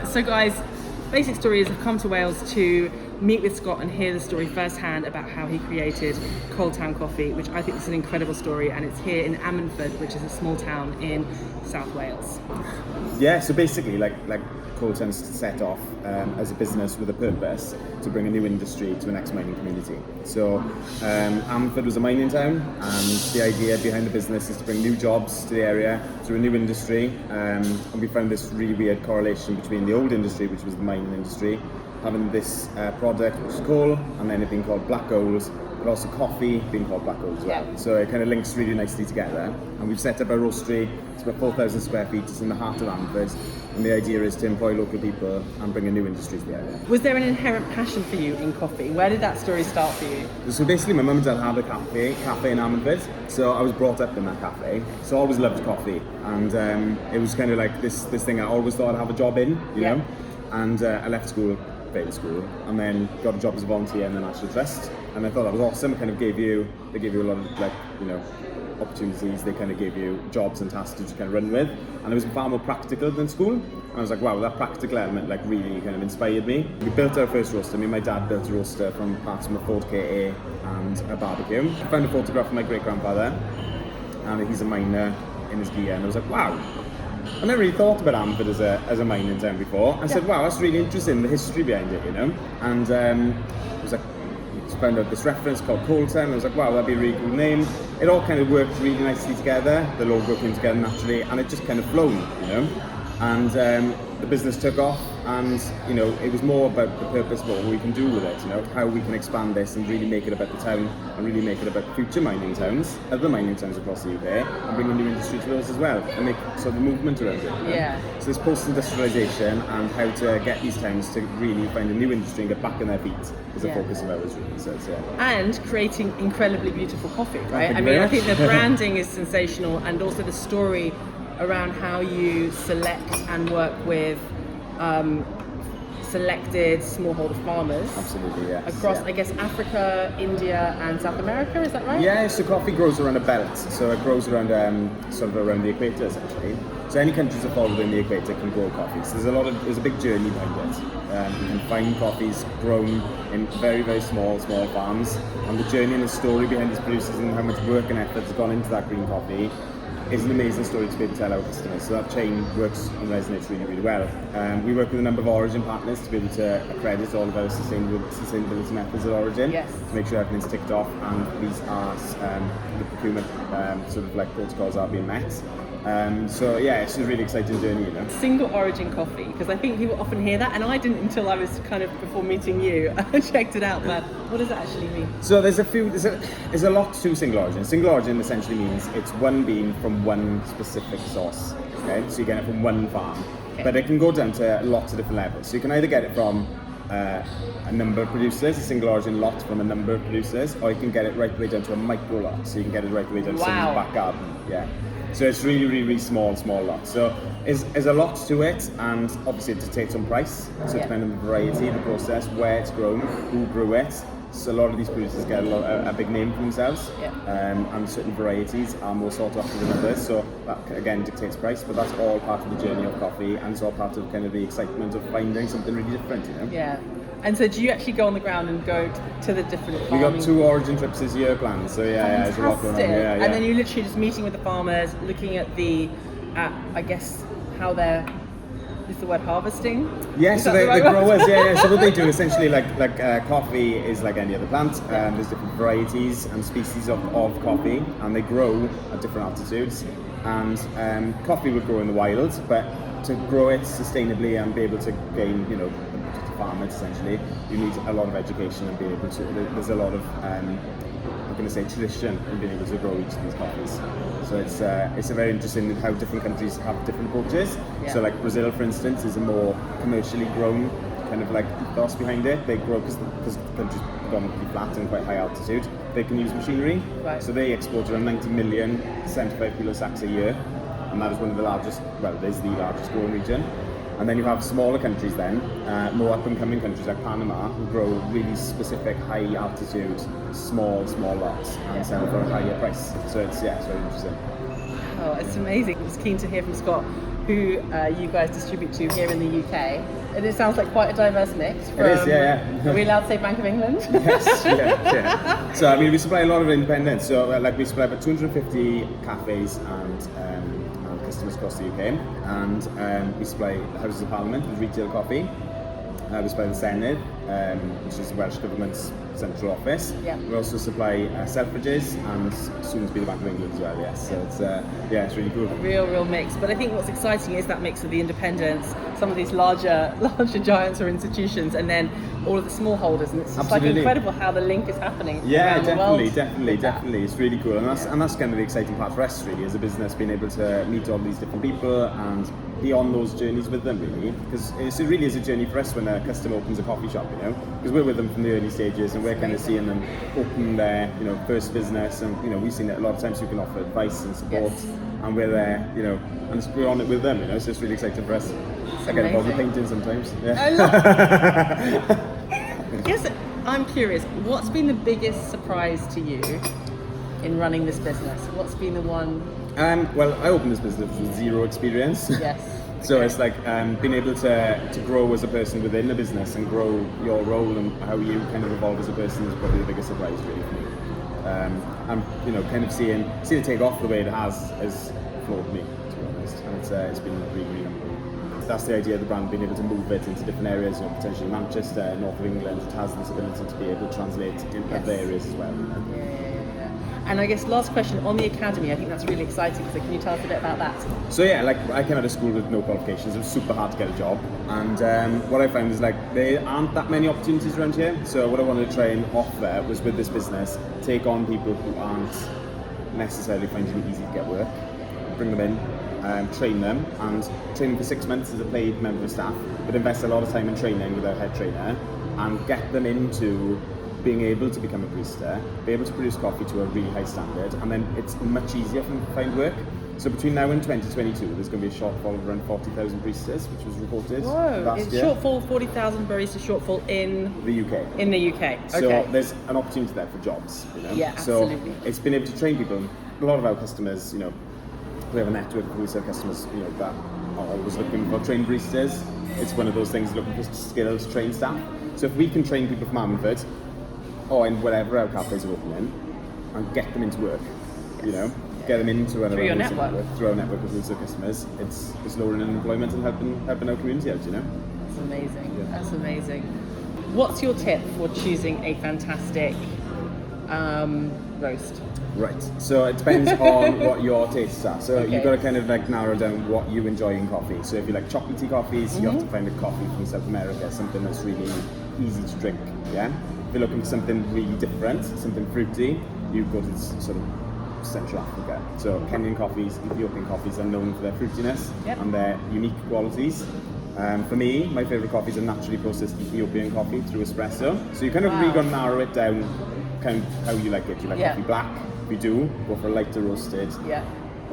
So guys, basic story is I've come to Wales to meet with Scott and hear the story firsthand about how he created Coaltown Coffee, which I think is an incredible story, and it's here in Ammanford, which is a small town in South Wales. Yeah, so basically like Coaltown's set off as a business with a purpose to bring a new industry to the next mining community. So Ammanford was a mining town, and the idea behind the business is to bring new jobs to the area through a new industry, and we found this really weird correlation between the old industry, which was the mining industry, having this product which is coal, and then it being called black gold, but also coffee being called black gold as well. Yeah. So it kind of links really nicely together, and we've set up a roastery. It's about 4,000 square feet. It's in the heart of Ammanford, and the idea is to employ local people and bring a new industry to the area. Was there an inherent passion for you in coffee? Where did that story start for you? So basically my mum and dad had a cafe in Ammanford, so I was brought up in that cafe, so I always loved coffee, and it was kind of like this thing I always thought I'd have a job in, you know, and I left school, failed school, and then got a job as a volunteer in the National Trust, and I thought that was awesome. It kind of gave you a lot of opportunities. They kind of gave you jobs and tasks to kind of run with, and it was far more practical than school. And I was like, wow, that practical element really kind of inspired me. We built our first roaster. Me and my dad built a roaster from parts from a Ford KA and a barbecue. I found a photograph of my great grandfather, and he's a miner in his gear, and I was like, wow, I never really thought about Ammanford as a mining town before. I said, wow, that's really interesting, the history behind it, and I was like, found out this reference called Coaltown. I was like, wow, that'd be a really cool name. It all kind of worked really nicely together. The logo came together naturally, and it just kind of flown, And the business took off, and it was more about the purpose of what we can do with it. How we can expand this and really make it about the town, and really make it about future mining towns, other mining towns across the UK, and bring a new industry to those as well, and make sort of a movement around it. Yeah. So this post-industrialisation and how to get these towns to really find a new industry and get back on their feet is the focus of ours, really. So it's, And creating incredibly beautiful coffee, right? I think the branding is sensational, and also the story around how you select and work with selected smallholder farmers. Absolutely, yes. Across, I guess, Africa, India, and South America. Is that right? Yeah. So coffee grows around a belt. So it grows around sort of around the equator, essentially. So any countries that fall within the equator can grow coffee. So there's a big journey behind it. You can find coffees grown in very, very small farms, and the journey and the story behind these producers and how much work and effort has gone into that green coffee is an amazing story to be able to tell our customers. So that chain works and resonates really, really well. We work with a number of origin partners to be able to accredit all of our sustainability methods at origin, to make sure everything's ticked off, and these are the procurement protocols are being met. So yeah, it's a really exciting journey, Single origin coffee, because I think people often hear that, and I didn't until I was kind of before meeting you. I checked it out, but what does that actually mean? So there's a lot to single origin. Single origin essentially means it's one bean from one specific source. Okay, so you get it from one farm, but it can go down to lots of different levels. So you can either get it from a number of producers, a single origin lot from a number of producers, or you can get it right the way down to a micro lot. So you can get it right the way down to someone's back garden. Yeah. So it's really, really, really small lots. So there's a lot to it, and obviously it dictates on price. So it depends on the variety, the process, where it's grown, who grew it. So a lot of these producers get a big name for themselves, and certain varieties are more sought after than others. So that again dictates price, but that's all part of the journey of coffee, and it's all part of kind of the excitement of finding something really different, Yeah. And so do you actually go on the ground and go to the different farming? We got 2 origin trips this year planned, so there's a lot going on. And then you're literally just meeting with the farmers, looking at I guess, how they're, is the word harvesting? Yeah, so the growers, so what they do essentially, like coffee is like any other plant. There's different varieties and species of coffee, and they grow at different altitudes. And coffee would grow in the wild, but to grow it sustainably and be able to gain, farm it essentially, you need a lot of education and be able to. There's a lot of tradition in being able to grow each of these coffees. So it's a very interesting how different countries have different approaches. So like Brazil, for instance, is a more commercially grown kind of like ethos behind it. They grow because the country's predominantly flat and quite high altitude. They can use machinery, so they export around 90 million 75 kilo sacks a year, and that is one of the largest. Well, it is the largest growing region. And then you have smaller countries then, more up-and-coming countries like Panama, who grow really specific high-altitude, small lots and sell for a higher price. So it's very interesting. Oh, it's amazing. I was keen to hear from Scott who you guys distribute to here in the UK. And it sounds like quite a diverse mix. It is, yeah. Are we allowed to say Bank of England? Yes, yeah. So, I mean, we supply a lot of independents. So, we supply about 250 cafes and customers across the UK. And we supply the Houses of Parliament with retail coffee. We supply the Senedd, which is the Welsh Government's central office. Yeah. We also supply Selfridges and soon to be the Bank of England as well, yes. So it's really cool. Real mix. But I think what's exciting is that mix of the independents, some of these larger giants or institutions, and then all of the smallholders. And it's just like incredible how the link is happening. Yeah, around definitely. It's really cool. And that's kind of the exciting part for us really as a business, being able to meet all these different people and be on those journeys with them really. Because it really is a journey for us when a customer opens a coffee shop, you know. Because we're with them from the early stages and we're kind of seeing them open their, you know, first business, and you know, we've seen it a lot of times. You can offer advice and support, and we're there, you know, and we're on it with them, you know. So it's really exciting for us. I get involved with painting sometimes. Yeah. I love Yes, I'm curious. What's been the biggest surprise to you in running this business? What's been the one? Well, I opened this business with zero experience. Yes. So it's like being able to grow as a person within the business and grow your role and how you kind of evolve as a person is probably the biggest surprise really for me. And you know, kind of seeing it take off the way it has floored me, to be honest. And it's been really that's the idea of the brand, being able to move it into different areas, you know, potentially Manchester, north of England. It has this ability to be able to translate into other areas as well. You know? Yeah. And I guess last question on the academy, I think that's really exciting. So can you tell us a bit about that? So yeah, like I came out of school with no qualifications. It was super hard to get a job, and what I found is like there aren't that many opportunities around here. So what I wanted to try and offer was with this business, take on people who aren't necessarily finding it easy to get work, bring them in, train them for 6 months as a paid member of staff, but invest a lot of time in training with our head trainer and get them into being able to become a barista, be able to produce coffee to a really high standard, and then it's much easier for them to find work. So between now and 2022, there's going to be a shortfall of around 40,000 baristas, which was reported last year. Shortfall, 40,000 barista shortfall in the UK. In the UK, okay. So there's an opportunity there for jobs, you know? Yeah, absolutely. So it's been able to train people. A lot of our customers, you know, we have a network of wholesale customers, you know, that are always looking for trained baristas. It's one of those things, looking for skilled, trained staff. So if we can train people from Ammanford, or in whatever our cafes are opening, and get them into work, you know, get them into through your network, through our network of wholesale customers, it's lowering unemployment and helping our community out, you know. That's amazing. Yeah. That's amazing. What's your tip for choosing a fantastic roast? Right, so it depends on what your tastes are. So you've got to kind of like narrow down what you enjoy in coffee. So if you like chocolatey coffees, you have to find a coffee from South America, something that's really easy to drink, yeah? If you're looking for something really different, something fruity, you go to sort of Central Africa. So Kenyan coffees, Ethiopian coffees are known for their fruitiness and their unique qualities. For me, my favourite coffees are naturally processed Ethiopian coffee through espresso. So you kind of really got to narrow it down, kind of how you like it. Do you like coffee black? If you do, go for a lighter roasted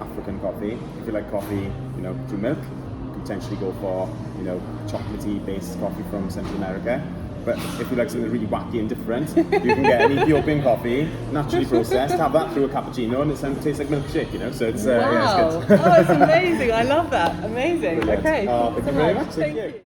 African coffee. If you like coffee, you know, through milk, you could potentially go for, you know, chocolatey based coffee from Central America. But if you like something really wacky and different, you can get an Ethiopian coffee, naturally processed, have that through a cappuccino, and it tastes like milkshake, you know. So it's wow. Yeah, it's good. Oh, it's amazing! I love that. Amazing. Brilliant. Okay. Thank you very much. Thank you.